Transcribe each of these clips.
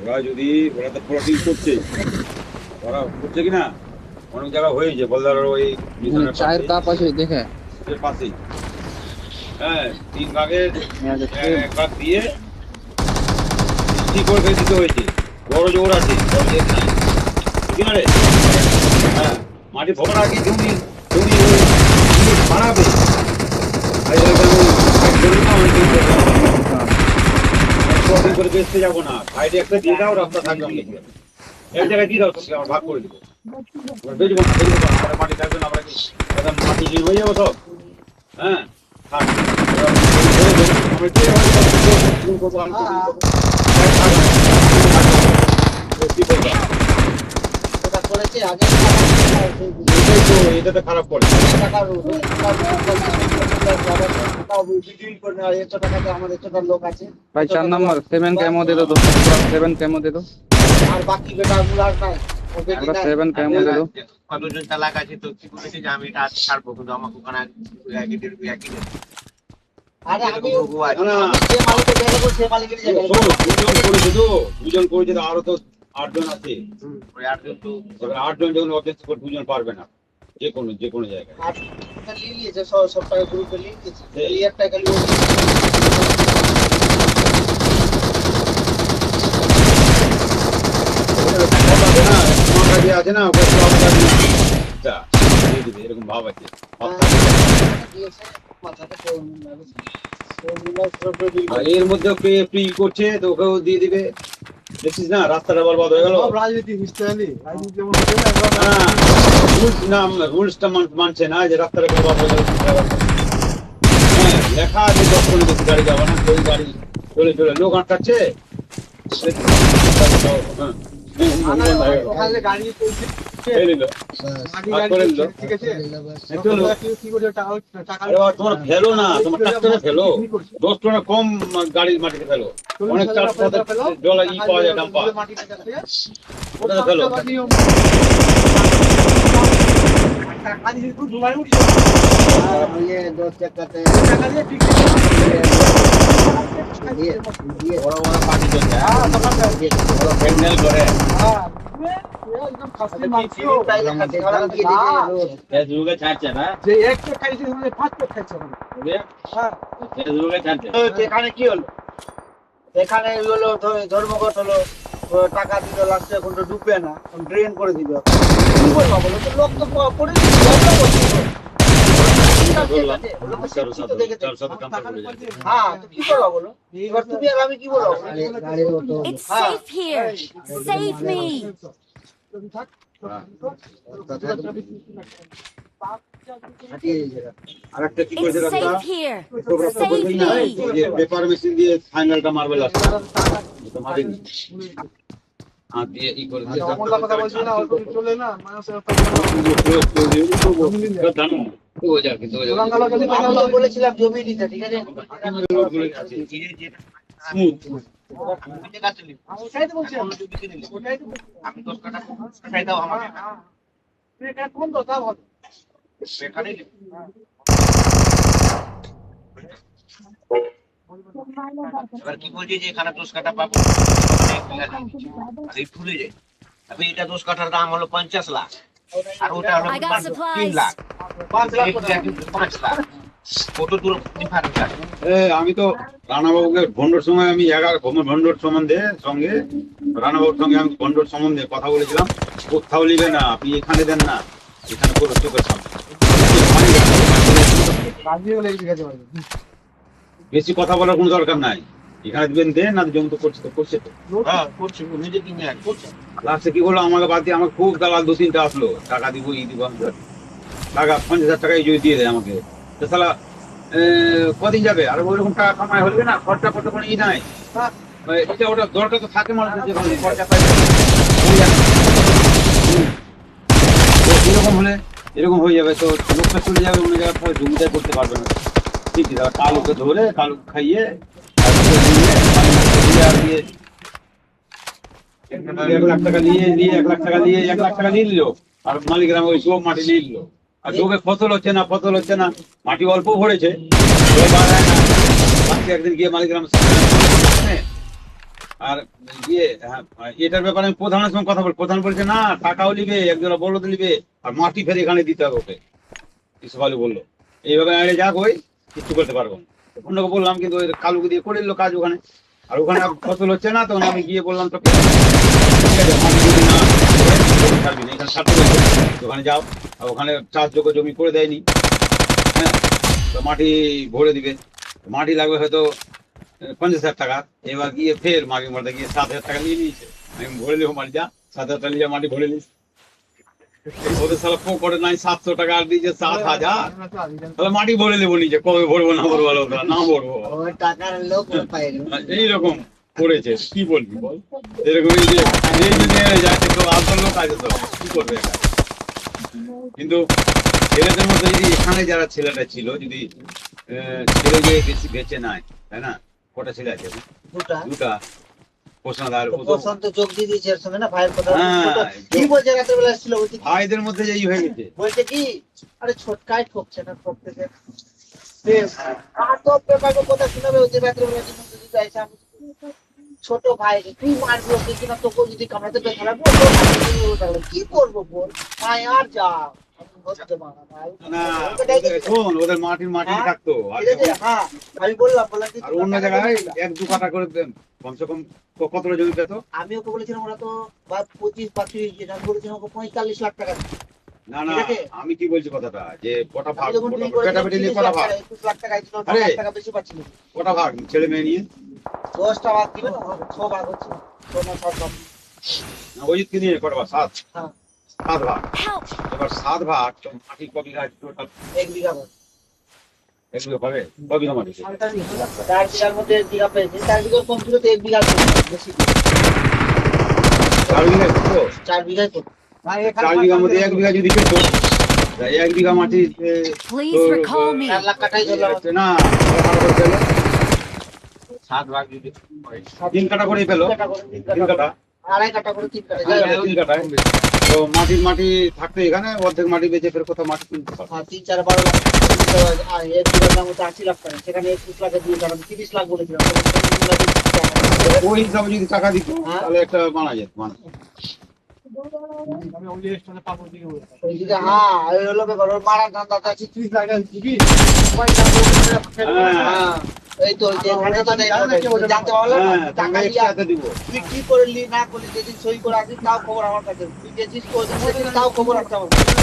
ওরা যদি ওরা তো প্লটিং করছে, ওরা করছে কিনা অনেক জায়গা হয়েছে বলদার ওই মিশনের চায়ের কাপ আছে দেখে পাশেই। হ্যাঁ, 3 ভাগের এক ভাগ দিয়ে করে দিতে হয়েছে। বড় জোর আছে, বড় জোর নাই, ঠিক না রে? হ্যাঁ, মাটি ভরা আগে জমি জমি বাড়াবে। করে বেচতে যাবো না, সাইডে একটা দিয়ে দাও, রাস্তা থাকবে আমাদের এক জায়গায় দিয়ে দাও, তোকে আমার ভাগ করে দেবো। বেচবো না, বেচবো না, আমাদের মাটি থাকবে না, আমরা কি এখন মাটি নিয়ে হয়ে যাবো সব? হ্যাঁ, থাক। এটাতে খারাপ করে ভাই 4 নম্বর 7 কেমো দে দো, 7 কেমো দে দো, আর বাকি বেটা গুলার নাই, ওকে 7 কেমো দে দো। কতজন চালাক আছে তো কি বলেছে যে আমি এটা আজ ছাড়বো, কিন্তু আমাকে ওখানে একই দেবে। আরে আমি যে মালিককে দিয়ে দেবো সে মালিকের জায়গায় দুজন করেছে তো, আরো তো 8 জন আছে। ওই 8 জন তো 8 জন যখন অফিস করে 2 জন পারবে না, যে কোনো জায়গায়। আর নিয়ে নিয়েছে সব টাকা গ্রুপে নিয়ে নিয়েছে, এই একটা খালি আছে না, এরকম ভাব আছে। এর মধ্যে ফ্রি করছে তো ওকেও দিয়ে দিবে, দেখছিস না? রাস্তাটা বরবাদ হয়ে গেল। রাজনীতি বুঝতে রুলসটা মানছে না, যে রাস্তাটা বরবাদ হয়ে গেল। হ্যাঁ, লেখা আছে 10 করে বেশি গাড়ি যাবে না, ওই গাড়ি চলে চলে লোক আটকাচ্ছে। তোমার ফেলো না, তোমার ট্রাক্টরে ফেলো, 10 টনের কম গাড়ির মাটিতে ফেলো। অনেক জল ই পাওয়া যায়, ডাম্পার, ওটাতে ফেলো। এখানে কি হলো? এখানে হলো ধর্মঘট হলো, টাকা দিতে লাগছে, এখন তো ঢুকবে না, ড্রেন করে দিল। কি বলবো বলো তো, লোক তো পড়ে হ্যাঁ, কি করবো বলো? এবার তুমি আর আমি কি বলবো? It's safe here. Save me. আরেকটা কি করেছে It's রাস্তা? safe here. রাস্তা করবেন না, যে পেপার মেশিন দিয়ে ফাইনালটা মারবে রাস্তা, তো মারেনি। হাত দিয়ে ই করে দিয়ে বলেছিলাম জমি দিতে, ঠিক আছে? স্মুথ। আমি 10 টাকা খাই দাও আমাকে। কোন কথা বল? সেখানে এবার কি বলছি যে এখানে 10 কাঠা পাবো, এই ফুলে যায়। আমি এটা 10 কাঠার দাম হলো 50 লাখ, আর ওটা হলো 3 লাখ, 5 লাখ 5 লাখ। কত দূর ডিফারেন্স আছে? আমি তো রানাবাবুকে ভন্ডর সময় আমি ভন্ডর সম্বন্ধে সঙ্গে রানাবাবুর সঙ্গে আমি ভন্ডর সম্বন্ধে কথা বলেছিলাম। কোথাও নিবে না, আপনি এখানে দেন না, এখানে করে চোখের সামনে। বেশি কথা বলার কোনো দরকার নাই, এখানে দিবেন দেন, না জমি তো করছে, তো করছে তো নিজে কিনে করছে। লাস্টে কি বললো, আমাকে বাদ দিয়ে আমাকে খুব দালাল 2-3টা আসলো, টাকা দিব ই দিব, টাকা 50,000 টাকা এই যদি দিয়ে দেয় আমাকে, তো শালা কদিন যাবে? আর ওইরকম টাকা কামাই হলে না, খরচা করতে কোনো ই নাই। এটা ওটা দরকার তো থাকে মানুষের, যে খরচা পাই এরকম হলে এরকম হয়ে যাবে, তো লোকটা চলে যাবে অন্য জায়গায়, পরে জমিটা করতে পারবে না। ঠিক আছে, কালুকে ধরে কালু খাইয়ে 1 লাখ টাকা নিয়ে 1 লাখ টাকা নিয়ে 1 লাখ টাকা নিয়ে নিল, আর মালিকের ওই সব মাটি নিয়ে নিল। আর জমে ফসল হচ্ছে না, মাটি অল্প ভরেছে, একদিন গিয়ে মালিকের আর হ্যাঁ, এটার ব্যাপারে আমি প্রধানের সঙ্গে কথা বল, প্রধান বলছে না টাকাও নিবে, একজোড়া বলদ নিবে, আর মাটি ফের এখানে দিতে হবে ওকে। ইসুফ আলী বললো এইভাবে আগে যাক, ওই কিচ্ছু করতে পারবো না। অন্যকে বললাম, কিন্তু ওই কালুকে দিয়ে করে দিল কাজ ওখানে। আর ওখানে ফসল হচ্ছে না, তখন আমি গিয়ে বললাম তোকে ঠিক আছে, মাটি যদি না জমি ছাড়বি না, এখানে ছাড়তে বলছে, ওখানে যাও। আর ওখানে চাষযোগ্য জমি করে দেয়নি, হ্যাঁ, তো মাটি ভরে দিবে। মাটি লাগবে হয়তো 50,000 টাকা। এবার গিয়ে ফের মাগে মারতে গিয়ে 7,000 টাকা নিয়ে নিয়েছে। আমি ভরে নেবো মাটি, যা 7,000 টাকা নিয়ে মাটি ভরে নিস। ওদের সালা পকেটে নাই 700 টাকা, আর দিয়েছে 7,000। তাহলে মাটি ভরে নেবো নিজে, কবে ভরবো না ভরবো না ভরবো, টাকার লোক পায় না। এইরকম করেছে। কি বলবি বল, এরকম এই যে এই যদি যাচ্ছে তো আসল লোক আছে তো কি করবে একা? কিন্তু ছেলেদের মধ্যে যদি এখানে যারা ছেলেটা ছিল, যদি ছেলে গিয়ে বেশি বেঁচে নাই, তাই না? কটা ছেলে আছে? দুটা দুটা। প্রশ্নদার তো বসন্ত যোগ দিয়ে দিয়েছে এর সঙ্গে না, ভাইয়ের কথা হ্যাঁ, কি বলছে রাতের বেলা ছিল, বলছে কি? ভাইদের মধ্যে যে হয়ে গেছে। বলছে কি আরে ছোটকাই ঠকছে না, ঠকতেছে আর তো পেপারকে কথা শোনাবে, ওই যে রাতের বেলা যে মধ্যে দিতে আইসা, ছোট ভাই রে, তুই মারবি ওকে কিনা, তোকে যদি কামড়াতে পেয়ে খারাপ কি করবো বল, ভাই আর যা আমি বলতে পারা ভাই না, শোন, ওদের মাটির মাটি থাকতো, আর ঠিক আছে, হ্যাঁ আমি বললাম কি আর অন্য জায়গায় 1-2 কাঠা করে কমসে কম কতটা জমি পেত। আমি ওকে বলেছিলাম ওরা তো 25-25 যেটা আমি বলেছিলাম ওকে 45 লাখ টাকা দিতে। না না, ঠিক আছে? আমি কি বলছি কথাটা, যে কটা ভাগ, আমি যখন ডিল বেটা বেটি নিয়ে কটা ভাগ, 21 লাখ টাকা দিছিল, আরে। 10 লাখ টাকা বেশি পাচ্ছিল। কটা ভাগ ছেলে মেয়ে নিয়ে? 10টা ভাগ দিবে না, 6 ভাগ হচ্ছে, 6 না 7 ভাগ। না, অজিতকে নিয়ে কটা ভাগ? 7 হ্যাঁ 7 ভাগ। Help! এবার 7 ভাগ তো মাটি ক বিঘা টোটাল? 1 বিঘা ভাগ। 1 বিঘা পাবে? ক বিঘা মাটি? 4 বিঘার মধ্যে 1 বিঘা পেয়েছে, 4 বিঘার কম ছিল তো 1 বিঘা বেশি। 4 বিঘা তো 4 বিঘাই তো ভাই 4 বিঘার মধ্যে 1 বিঘা যদি পেত, 1 বিঘা মাটি Please recall me. 4 লাখ টাকাই ধরলাম। না 7 ভাগ যদি 3 কাঠা করে পেলো, 3 কাঠা, আড়াই কাটা করে 3 কাটা যাই হোক। 3 কাঠায় তো মাটি থাকতো এখানে, অর্ধেক মাটি বেচে ফের কোথাও মাটি কিনতে পারো। হ্যাঁ 3-4-12 লাখ টাকা আর 1 বিঘার দাম হচ্ছে 80 লাখ টাকা, সেখানে 21 লাখে দিয়ে টাকা 30 লাখ বলেছিলাম। ওই হিসাবে যদি টাকা দিত হ্যাঁ। তাহলে একটা মানা যেত, মানা। ওইদিকে হ্যাঁ এই হলো ব্যাপার, ওর মারার ধান্দাটা আছে 30 লাখ টাকা দিবি। হ্যাঁ এই তো ওই যে এখানে তো নেই, জানতে পারলাম না, হ্যাঁ, টাকা টাকা দিয়া একসাথে দিব। তুই কি করলি না করলি, যেদিন সই করে আসিস তাও খবর আমার কাছে, তুই গেছিস কোথায় সেদিন তাও খবর আসতে আমার কাছে।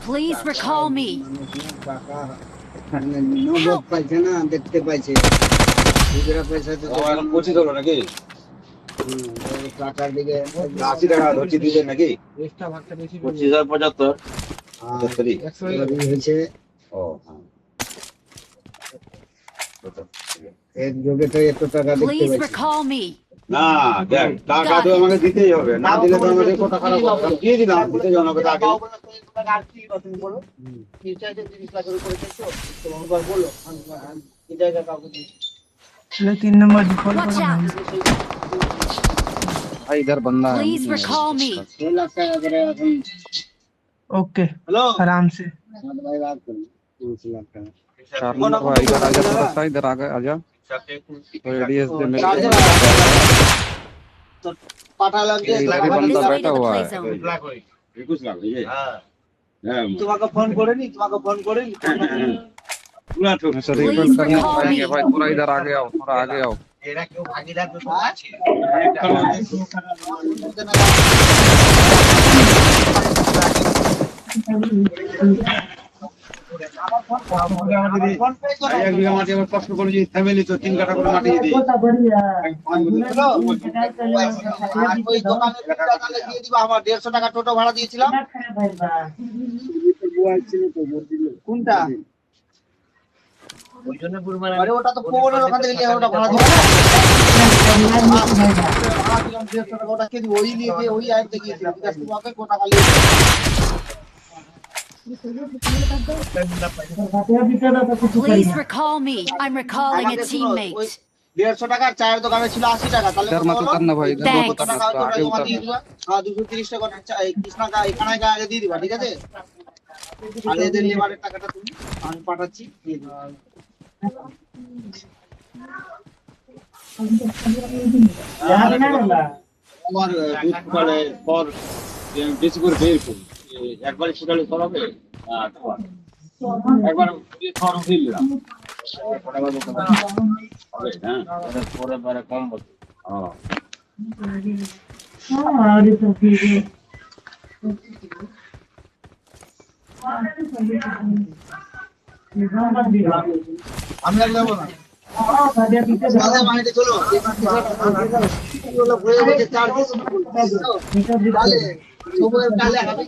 Please recall me. নগদ পাইছে না, দেখতে পাইছে খুচরা পয়সা তো ও এখন 25 হলো নাকি? ওই টাকার দিকে 80 টাকা ধরছি দিবেন নাকি? 25,075 75 হয়েছে ও হ্যাঁ। এক যোগে তো এত টাকা দেখতে Please পাইছে। recall me. না দেখ, টাকা তো আমাকে দিতেই হবে, না দিলে তো আমাদের কথা খারাপ হবে। আমি দিয়ে দিলাম, দিতে জনকে টাকা। বাবা বললো, তুই তোমাকে আর কি কথা বলো, কি চাইছে 30 লাখের উপরে চাইছো, তো একবার বললো আমি কি জায়গা কাউকে দিয়েছি। Watch out. भाई इधर बंदा है। Please recall me. 6 লাখ টাকা করে এখন ओके হ্যালো आराम से সাত ভাই ভাগ করুন 30 লাখ টাকা। चार नंबर भाई इधर आजा, थोड़ा सा इधर आजा। तो एडीएस दे मेरे को। তো পাঠালাম যে ये টাকা इधर ही This बंदा way बैठा to the हुआ play है। zone. 21 লাখ এই যে। হ্যাঁ হ্যাঁ তোমাকে ফোন করেনি, তোমাকে ফোন করেনি। পুরা ঠক। मैं सर रिकॉर्ड करना पड़ेंगे भाई, थोड़ा इधर आगे आओ, थोड़ा आगे आओ। এরা কেউ ভাগিদার তো আছে এক বিঘা মাটি আবার কষ্ট করে যদি ফ্যামিলি তো 3 কাঠা করে মাটি দিই। আর ওই দোকানের টাকা তাহলে দিয়ে দিবা, আমার 150 টাকা টোটো ভাড়া দিয়েছিলাম। কোনটা? ওই জন্য বুড়মার আরে ওটা তো পবনের ওখান থেকে নিয়ে ওটা ভাড়া দিবা না। ভাড়া দিলাম 150 টাকা, ওটা কে দিবে? ওই নিয়ে গিয়ে ওই আইতে গিয়েছিলাম, ঠিক আছে তোমাকে কোটা খালি Please recall me. I'm recalling a আমাকে শোনো, ওই teammate. 150 টাকার চায়ের দোকানে ছিল 80 টাকা, তাহলে इधर मत उतरना भाई, इधर मत Thanks. কত उतरना, টাকা थोड़ा ওটা आगे জমা দিয়ে उतरना। দিবা। 230 টাকা কৃষ্ণা এখানে আগে দিয়ে দিবা, ঠিক আছে? আর এদের লেবারের টাকাটা তুমি আমি পাঠাচ্ছি, দিয়ে দিবা। আমার দুধ ফুটালে পর বেশি করে বের করি একবারে ফুটালে সব হবে একবার খড় ফিল দিলাম হবে হ্যাঁ পরে পরে কম বলছে আমি আর যাবো না দাদা বাড়িতে চলো হয়ে গেছে 4 দিন কালে সময়ের কালে হবে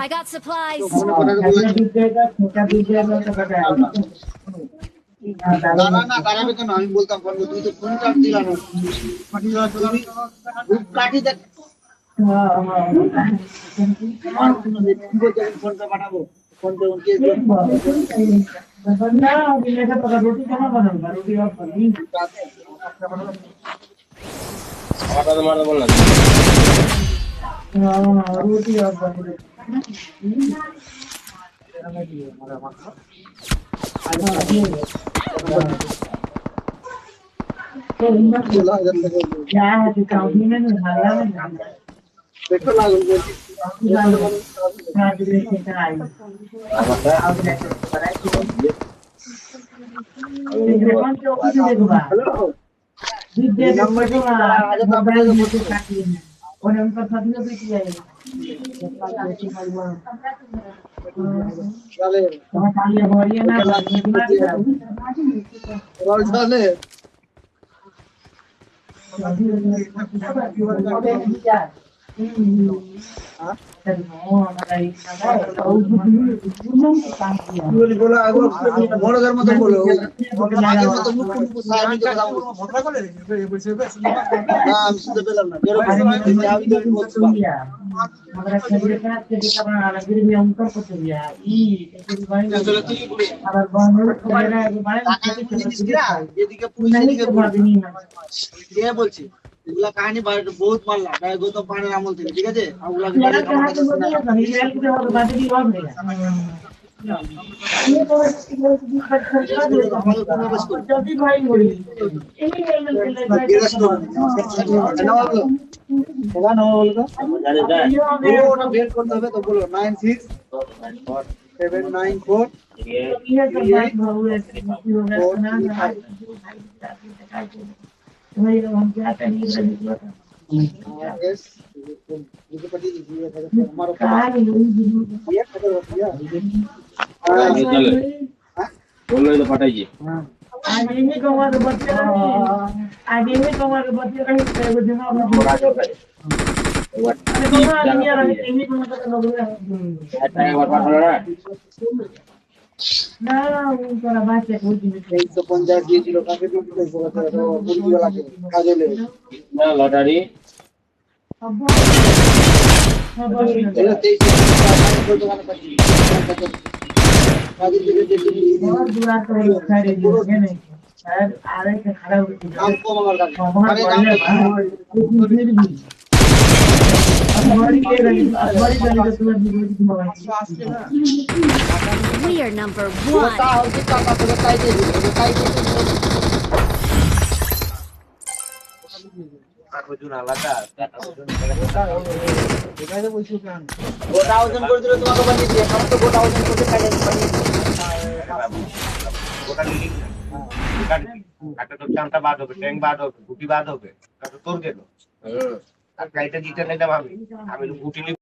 I got supplies. না দাঁড়াবে কেন আমি বলতাম তুই তো ফোন কাট দিলাম কাটি দেখ ফোনটা পাঠাবো ফোনটা দেখো লাগল চলে বড়দের মতো বলো আগের মতো মুখ আমি শুনতে পেলাম না বলছি এগুলা কাহিনী বহুত মারলাম গৌতম পানের আমল থেকে ঠিক আছে বের করতে হবে তো বলো 96794794 পাঠাইছি দিয়েছিল lottery We are number one. গোটা ওজন করে দিলে তোমাকে বানিয়ে দিয়ে এখন তো গোটা ওজন করতে কাজে একটা তো চামটা বাদ হবে ট্যাঙ্ক বাদ হবে গুটি বাদ হবে তোর গেল আর গাড়িটা দিতে নিলাম আমি গুটি নিয়ে